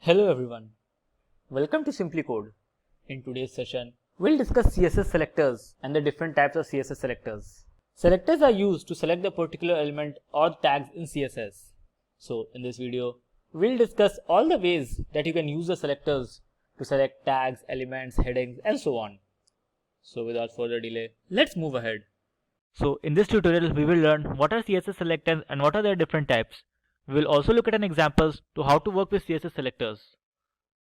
Hello everyone, welcome to Simplicode. In today's session, we'll discuss CSS selectors and the different types of CSS selectors. Selectors are used to select the particular element or tags in CSS. So in this video, we'll discuss all the ways that you can use the selectors to select tags, elements, headings and so on. So without further delay, let's move ahead. So in this tutorial, we will learn what are CSS selectors and what are their different types. We will also look at an examples to how to work with CSS selectors.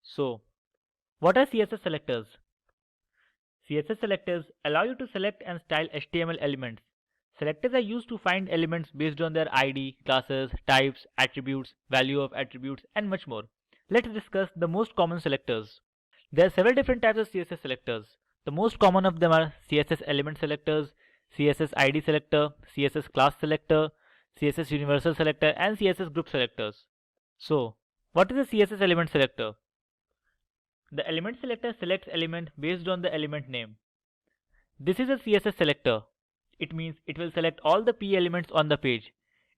So, what are CSS selectors? CSS selectors allow you to select and style HTML elements. Selectors are used to find elements based on their ID, classes, types, attributes, value of attributes, and much more. Let's discuss the most common selectors. There are several different types of CSS selectors. The most common of them are CSS element selectors, CSS ID selector, CSS class selector, CSS universal selector and CSS group selectors. So, what is a CSS element selector? The element selector selects element based on the element name. This is a CSS selector. It means it will select all the P elements on the page.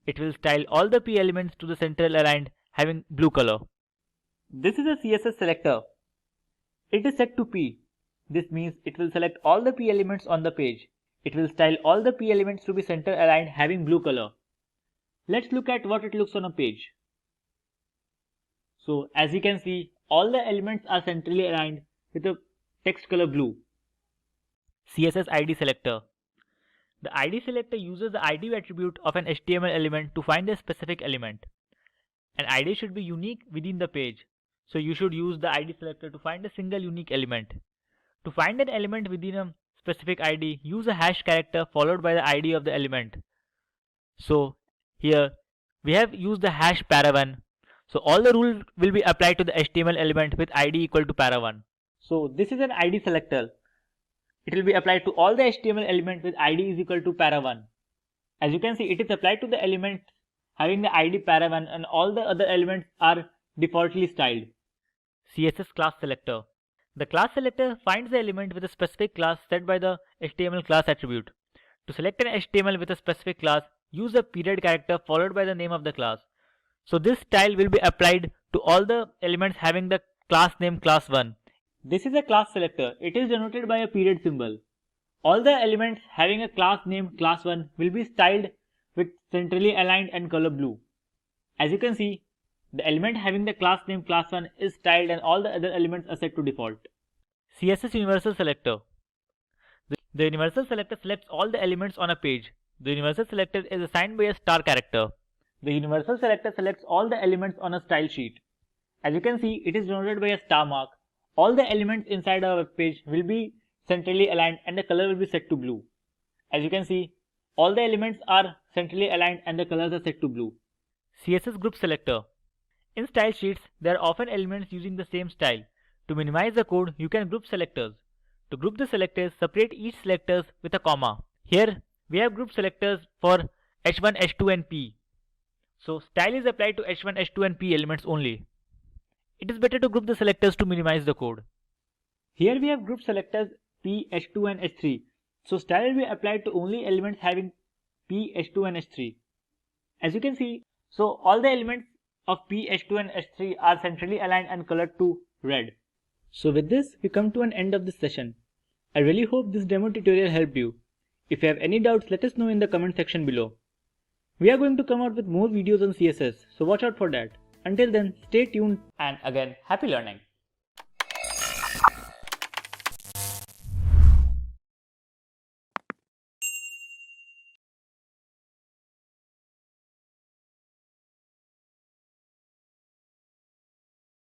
It will style all the P elements to the central aligned having blue color. This is a CSS selector. It is set to P. This means it will select all the P elements on the page. It will style all the P elements to be center aligned having blue color. Let's look at what it looks on a page. So as you can see, all the elements are centrally aligned with a text color blue. CSS ID selector. The ID selector uses the ID attribute of an HTML element to find a specific element. An ID should be unique within the page. So you should use the ID selector to find a single unique element. To find an element within a specific ID, use a hash character followed by the ID of the element. So here we have used the hash para1. So all the rules will be applied to the HTML element with ID equal to para1. So this is an ID selector. It will be applied to all the HTML element with ID is equal to para1. As you can see, it is applied to the element having the ID para1 and all the other elements are defaultly styled. CSS class selector. The class selector finds the element with a specific class set by the HTML class attribute. To select an HTML with a specific class, use a period character followed by the name of the class. So this style will be applied to all the elements having the class name class1. This is a class selector. It is denoted by a period symbol. All the elements having a class name class1 will be styled with centrally aligned and color blue. As you can see, the element having the class name class1 is styled and all the other elements are set to default. CSS universal selector. The universal selector selects all the elements on a page. The universal selector is assigned by a star character. The universal selector selects all the elements on a style sheet. As you can see, it is denoted by a star mark. All the elements inside our web page will be centrally aligned and the color will be set to blue. As you can see, all the elements are centrally aligned and the colors are set to blue. CSS group selector. In style sheets, there are often elements using the same style. To minimize the code, you can group selectors. To group the selectors, separate each selectors with a comma. Here, we have group selectors for H1, H2 and P. So style is applied to H1, H2 and P elements only. It is better to group the selectors to minimize the code. Here we have group selectors P, H2 and H3. So style will be applied to only elements having P, H2 and H3. As you can see, so all the elements of P, H2 and H3 are centrally aligned and colored to red. So with this, we come to an end of this session. I really hope this demo tutorial helped you. If you have any doubts, let us know in the comment section below. We are going to come out with more videos on CSS, so watch out for that. Until then, stay tuned and again, happy learning.